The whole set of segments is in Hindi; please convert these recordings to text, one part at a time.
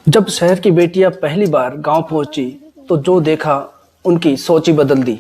जब शहर की बेटियां पहली बार गांव पहुंची तो जो देखा उनकी सोच ही बदल दी।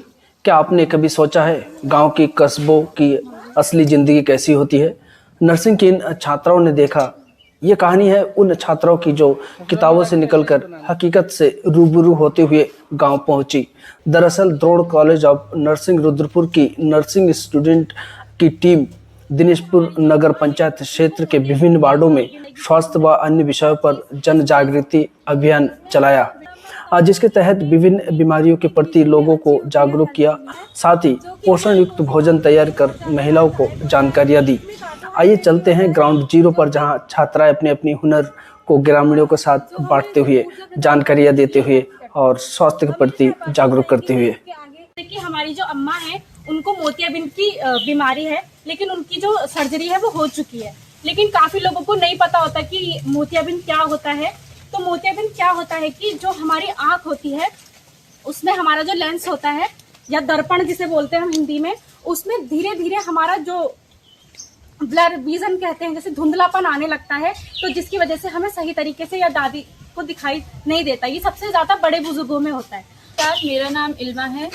क्या आपने कभी सोचा है गांव की कस्बों की असली जिंदगी कैसी होती है? नर्सिंग की इन छात्राओं ने देखा। ये कहानी है उन छात्राओं की जो किताबों से निकलकर हकीकत से रूबरू होते हुए गांव पहुंची। दरअसल Drona college of nursing Rudrapur की नर्सिंग स्टूडेंट की टीम दिनेशपुर नगर पंचायत क्षेत्र के विभिन्न वार्डों में स्वास्थ्य व अन्य विषयों पर जन जागृति अभियान चलाया, जिसके तहत विभिन्न बीमारियों के प्रति लोगों को जागरूक किया। साथ ही पोषण युक्त भोजन तैयार कर महिलाओं को जानकारियां दी। आइए चलते हैं ग्राउंड जीरो पर, जहां छात्राएं अपने अपने हुनर को ग्रामीणों के साथ बांटते हुए, जानकारियां देते हुए और स्वास्थ्य के प्रति जागरूक करते हुए। कि हमारी जो अम्मा है उनको मोतियाबिंद की बीमारी है, लेकिन उनकी जो सर्जरी है वो हो चुकी है। लेकिन काफी लोगों को नहीं पता होता कि मोतियाबिंद क्या होता है। तो मोतियाबिंद क्या होता है कि जो हमारी आंख होती है उसमें हमारा जो लेंस होता है या दर्पण जिसे बोलते हैं हम हिंदी में, उसमें धीरे धीरे हमारा जो ब्लर विजन कहते हैं, जैसे धुंधलापन आने लगता है, तो जिसकी वजह से हमें सही तरीके से या दादी को दिखाई नहीं देता। ये सबसे ज्यादा बड़े बुजुर्गों में होता है। मेरा नाम इल्मा है।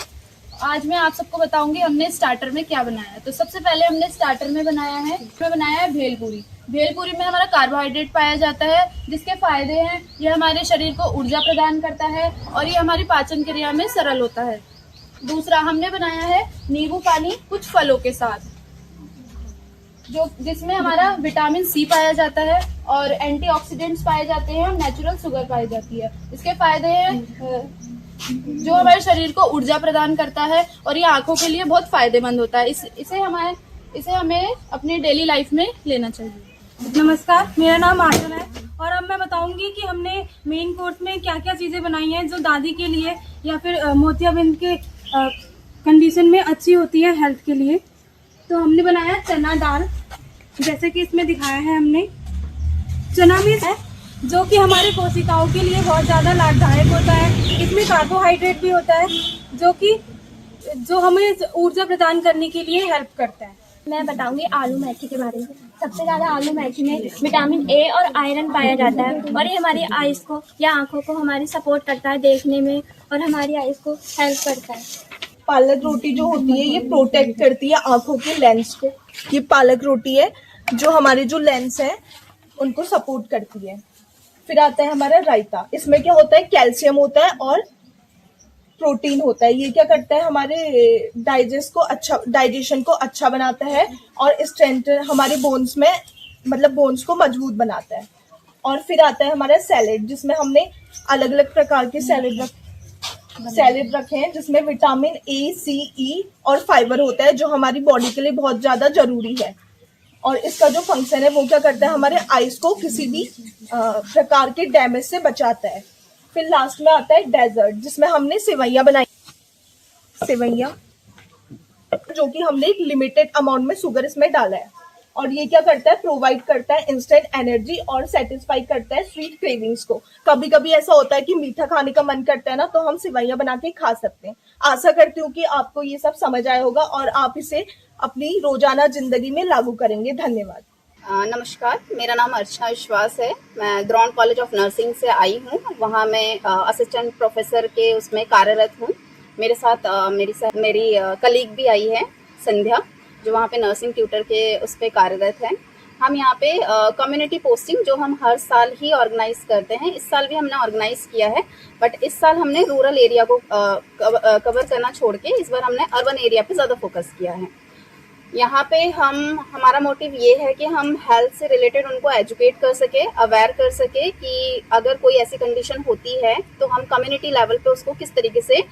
आज मैं आप सबको बताऊंगी हमने स्टार्टर में क्या बनाया। तो सबसे पहले हमने स्टार्टर में बनाया है भेलपूरी। भेलपूरी में हमारा कार्बोहाइड्रेट पाया जाता है, जिसके फायदे हैं ये हमारे शरीर को ऊर्जा प्रदान करता है और ये हमारी पाचन क्रिया में सरल होता है। दूसरा हमने बनाया है नींबू पानी कुछ फलों के साथ, जो जिसमें हमारा विटामिन सी पाया जाता है और एंटीऑक्सीडेंट्स पाए जाते हैं और नेचुरल शुगर पाई जाती है। इसके फायदे हैं जो हमारे शरीर को ऊर्जा प्रदान करता है और ये आंखों के लिए बहुत फायदेमंद होता है। इसे हमें अपनी डेली लाइफ में लेना चाहिए। नमस्कार, मेरा नाम आचल है और अब मैं बताऊंगी कि हमने मेन कोर्स में क्या क्या चीजें बनाई हैं जो दादी के लिए या फिर मोतियाबिंद के कंडीशन में अच्छी होती है हेल्थ के लिए। तो हमने बनाया चना दाल, जैसे कि इसमें दिखाया है हमने। चना में है जो कि हमारे कोशिकाओं के लिए बहुत ज़्यादा लाभदायक होता है। इसमें कार्बोहाइड्रेट भी होता है जो हमें ऊर्जा प्रदान करने के लिए हेल्प करता है। मैं बताऊंगी आलू मेथी के बारे में। सबसे ज़्यादा आलू मेथी में विटामिन ए और आयरन पाया जाता है और ये हमारी आइज़ को या आँखों को हमारी सपोर्ट करता है देखने में और हमारी आइज़ को हेल्प करता है। पालक रोटी जो होती है ये प्रोटेक्ट करती है आंखों के लेंस को। ये पालक रोटी है जो हमारे जो लेंस है उनको सपोर्ट करती है। फिर आता है हमारा रायता। इसमें क्या होता है, कैल्शियम होता है और प्रोटीन होता है। ये क्या करता है, हमारे डाइजेशन को अच्छा बनाता है और स्ट्रेंथ हमारे बोन्स में, मतलब बोन्स को मजबूत बनाता है। और फिर आता है हमारा सैलेड, जिसमें हमने अलग अलग प्रकार के सैलेड रखे हैं, जिसमें विटामिन ए, सी, ई और फाइबर होता है जो हमारी बॉडी के लिए बहुत ज्यादा जरूरी है। और इसका जो फंक्शन है वो क्या करता है, हमारे आइज को किसी भी प्रकार के डैमेज से बचाता है। फिर लास्ट में आता है डेजर्ट, जिसमें हमने सेवैयां बनाई। सेवैयां जो कि हमने एक लिमिटेड अमाउंट में शुगर इसमें डाला है और ये क्या करता है, प्रोवाइड करता है इंस्टेंट एनर्जी और सेटिस्फाई करता है स्वीट क्रेविंग्स को। कभी कभी ऐसा होता है कि मीठा खाने का मन करता है ना, तो हम सेवैयां बना के खा सकते हैं। आशा करती हूँ कि आपको ये सब समझ आया होगा और आप इसे अपनी रोजाना जिंदगी में लागू करेंगे। धन्यवाद। नमस्कार, मेरा नाम अर्चना विश्वास है। मैं द्रोण कॉलेज ऑफ नर्सिंग से आई हूँ। वहाँ मैं असिस्टेंट प्रोफेसर के उसमें कार्यरत हूँ। मेरे साथ मेरी कलीग भी आई है, संध्या, जो वहाँ पे नर्सिंग ट्यूटर के उस पर कार्यरत है। हम यहाँ पे कम्युनिटी पोस्टिंग जो हम हर साल ही ऑर्गेनाइज करते हैं, इस साल भी हमने ऑर्गेनाइज किया है, बट इस साल हमने रूरल एरिया को कवर करना छोड़ के इस बार हमने अर्बन एरिया पे ज़्यादा फोकस किया है। यहाँ पे हमारा मोटिव ये है कि हम हेल्थ से रिलेटेड उनको एजुकेट कर सके, अवेयर कर सके कि अगर कोई ऐसी कंडीशन होती है तो हम कम्युनिटी लेवल पे उसको किस तरीके से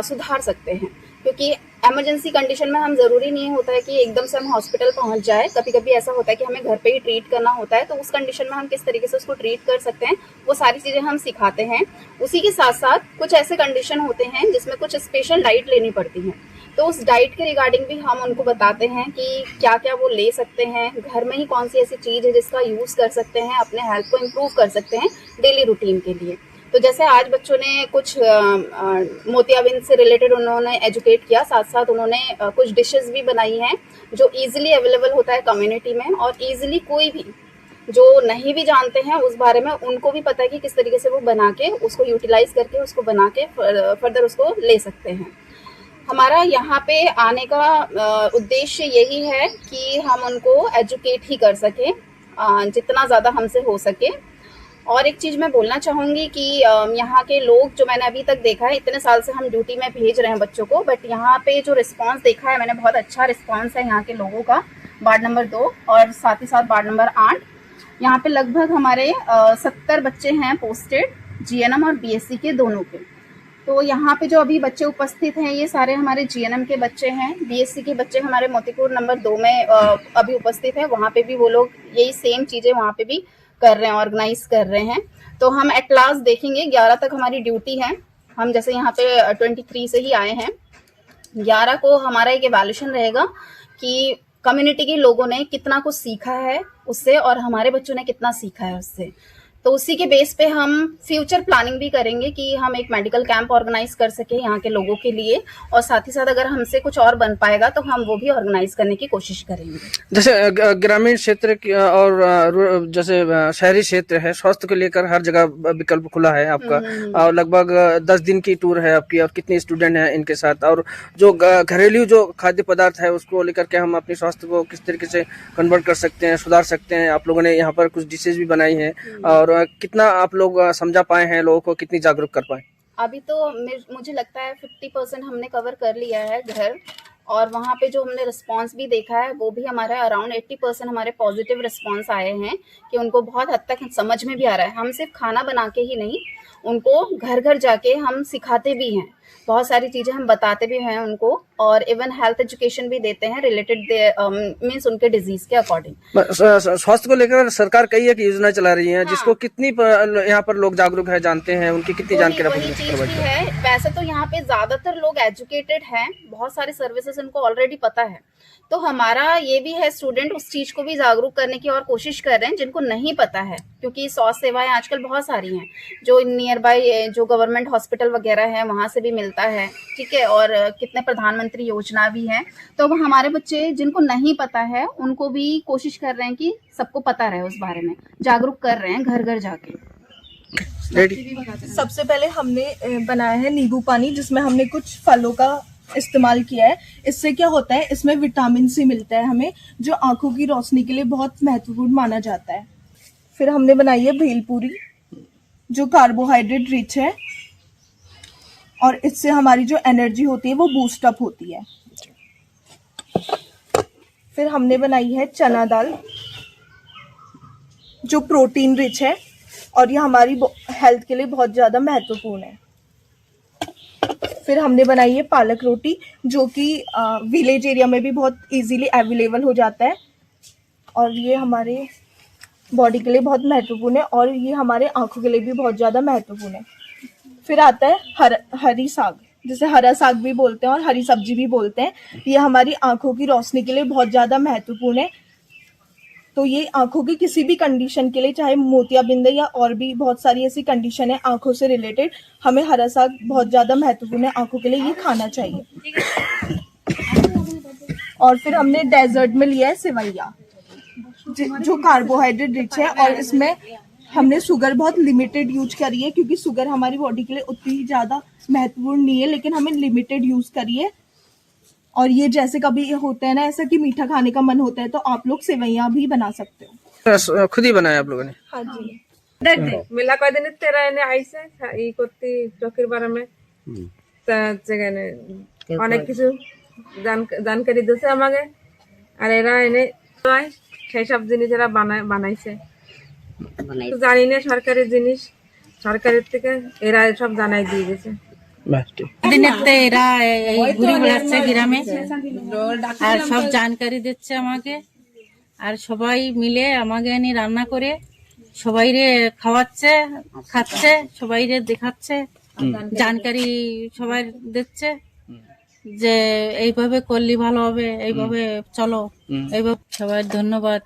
सुधार सकते हैं। क्योंकि इमरजेंसी कंडीशन में हम ज़रूरी नहीं होता है कि एकदम से हम हॉस्पिटल पहुँच जाए। कभी कभी ऐसा होता है कि हमें घर पे ही ट्रीट करना होता है, तो उस कंडीशन में हम किस तरीके से उसको ट्रीट कर सकते हैं, वो सारी चीज़ें हम सिखाते हैं। उसी के साथ साथ कुछ ऐसे कंडीशन होते हैं जिसमें कुछ स्पेशल डाइट लेनी पड़ती है, तो उस डाइट के रिगार्डिंग भी हम उनको बताते हैं कि क्या क्या वो ले सकते हैं, घर में ही कौन सी ऐसी चीज़ है जिसका यूज़ कर सकते हैं, अपने हेल्थ को इम्प्रूव कर सकते हैं डेली रूटीन के लिए। तो जैसे आज बच्चों ने कुछ मोतियाबिंद से रिलेटेड उन्होंने एजुकेट किया, साथ साथ उन्होंने कुछ डिशेस भी बनाई हैं जो इजीली अवेलेबल होता है कम्युनिटी में और इजीली कोई भी जो नहीं भी जानते हैं उस बारे में उनको भी पता है कि किस तरीके से वो बना के उसको यूटिलाइज करके उसको बना के फर्दर उसको ले सकते हैं। हमारा यहाँ पे आने का उद्देश्य यही है कि हम उनको एजुकेट ही कर सकें जितना ज़्यादा हमसे हो सके। और एक चीज़ मैं बोलना चाहूँगी कि यहाँ के लोग जो मैंने अभी तक देखा है, इतने साल से हम ड्यूटी में भेज रहे हैं बच्चों को, बट यहाँ पे जो रिस्पांस देखा है मैंने, बहुत अच्छा रिस्पांस है यहाँ के लोगों का, वार्ड नंबर 2 और साथ ही साथ वार्ड नंबर 8। यहाँ पे लगभग हमारे 70 बच्चे हैं पोस्टेड, जीएनएम और बीएससी के दोनों के। तो यहाँ पे जो अभी बच्चे उपस्थित हैं ये सारे हमारे जीएनएम के बच्चे हैं। बीएससी के बच्चे हमारे मोतीपुर नंबर 2 में अभी उपस्थित हैं, वहाँ पे भी वो लोग यही सेम चीज़ें वहाँ पे भी कर रहे हैं, ऑर्गेनाइज कर रहे हैं। तो हम एट लास्ट देखेंगे, 11 तक हमारी ड्यूटी है। हम जैसे यहाँ पे 23 से ही आए हैं, 11 को हमारा एक इवैल्यूएशन रहेगा कि कम्युनिटी के लोगों ने कितना कुछ सीखा है उससे और हमारे बच्चों ने कितना सीखा है उससे। तो उसी के बेस पे हम फ्यूचर प्लानिंग भी करेंगे कि हम एक मेडिकल कैंप ऑर्गेनाइज कर सके यहाँ के लोगों के लिए, और साथ ही साथ अगर हमसे कुछ और बन पाएगा तो हम वो भी ऑर्गेनाइज करने की कोशिश करेंगे। जैसे ग्रामीण क्षेत्र और जैसे शहरी क्षेत्र है, स्वास्थ्य को लेकर हर जगह विकल्प खुला है आपका, और लगभग 10 दिन की टूर है आपकी, और कितने स्टूडेंट हैं इनके साथ, और जो घरेलू जो खाद्य पदार्थ है उसको लेकर के हम अपने स्वास्थ्य को किस तरीके से कन्वर्ट कर सकते हैं, सुधार सकते हैं। आप लोगों ने यहाँ पर कुछ डिशेज भी बनाई हैं, और कितना आप लोग समझा पाए हैं, लोगों को कितनी जागरूक कर पाए? अभी तो मुझे लगता है 50% हमने कवर कर लिया है घर, और वहाँ पे जो हमने रिस्पांस भी देखा है वो भी हमारा अराउंड 80% हमारे पॉजिटिव रिस्पांस आए हैं कि उनको बहुत हद तक समझ में भी आ रहा है। हम सिर्फ खाना बना के ही नहीं, उनको घर घर जाके हम सिखाते भी हैं, बहुत सारी चीज़ें हम बताते भी हैं उनको, और इवन हेल्थ एजुकेशन भी देते हैं रिलेटेड मीन्स उनके डिजीज के अकॉर्डिंग। स्वास्थ्य को लेकर सरकार कई एक योजना चला रही है, जिसको कितनी यहाँ पर लोग जागरूक है, जानते हैं, उनकी कितनी जानकारी वही चीज भी है। वैसे तो यहाँ पे ज्यादातर लोग एजुकेटेड हैं, बहुत सारे सर्विसेज उनको ऑलरेडी पता है। तो हमारा ये भी है, स्टूडेंट उस चीज को भी जागरूक करने की और कोशिश कर रहे हैं जिनको नहीं पता है, क्योंकि स्वास्थ्य सेवाएं आजकल बहुत सारी हैं जो नियर बाय जो गवर्नमेंट हॉस्पिटल वगैरह है वहां से भी मिलता है, ठीक है, और कितने प्रधानमंत्री योजना भी है। तो अब हमारे बच्चे जिनको नहीं पता है उनको भी कोशिश कर रहे हैं कि सबको पता रहे, उस बारे में जागरूक कर रहे हैं घर घर जाके। सबसे पहले हमने बनाया है नींबू पानी, जिसमें हमने कुछ फलों का इस्तेमाल किया है। इससे क्या होता है, इसमें विटामिन सी मिलता है हमें, जो आंखों की रोशनी के लिए बहुत महत्वपूर्ण माना जाता है। फिर हमने बनाई है भेलपूरी, जो कार्बोहाइड्रेट रिच है, और इससे हमारी जो एनर्जी होती है वो बूस्ट अप होती है। फिर हमने बनाई है चना दाल, जो प्रोटीन रिच है, और ये हमारी हेल्थ के लिए बहुत ज़्यादा महत्वपूर्ण है। फिर हमने बनाई है पालक रोटी, जो कि विलेज एरिया में भी बहुत इजीली अवेलेबल हो जाता है, और ये हमारे बॉडी के लिए बहुत महत्वपूर्ण है, और ये हमारे आंखों के लिए भी बहुत ज़्यादा महत्वपूर्ण है। फिर आता है हरी साग, जिसे हरा साग भी बोलते हैं और हरी सब्जी भी बोलते हैं। ये हमारी आंखों की रोशनी के लिए बहुत ज़्यादा महत्वपूर्ण है। तो ये आंखों की किसी भी कंडीशन के लिए, चाहे मोतियाबिंद या और भी बहुत सारी ऐसी कंडीशन है आंखों से रिलेटेड, हमें हरा साग बहुत ज़्यादा महत्वपूर्ण है आंखों के लिए, ये खाना चाहिए। और फिर हमने डेजर्ट में लिया है सेवैया, जो कार्बोहाइड्रेट रिच है, और इसमें हमने शुगर बहुत लिमिटेड यूज करी है, क्योंकि शुगर हमारी बॉडी के लिए उतनी ज़्यादा महत्वपूर्ण नहीं है, लेकिन हमें लिमिटेड यूज करिए। और ये जैसे कभी होता है ना ऐसा कि मीठा खाने का मन होता है, तो आप लोग सेवैया भी बना सकते हो। खुद ही बनाया आप लोगों ने? हाँ जी। মেলা কয়দিনের তেরা এনে আইছে ই করতে চকির বারামে, তা যেখানে অনেক কিছু জানকারি দিয়েছে আমাকে, আর এরা এনে সেই সব জিনিস এরা বানাইছে। জানি না সরকারি জিনিস, সরকারের থেকে এরা সব জানাই দিয়ে গেছে। দিনেতে এরা এই ঘুরে বেড়াচ্ছে গ্রামে, আর সব জানকারি দিচ্ছে আমাকে, আর সবাই মিলে আমাকে এনে রান্না করে সবাইরে খাওয়াচ্ছে, খাচ্ছে, সবাইরে দেখাচ্ছে, জানকারি সবাই দিচ্ছে যে এইভাবে করলে ভালো হবে, এইভাবে চলো, এইভাবে। সবাই ধন্যবাদ।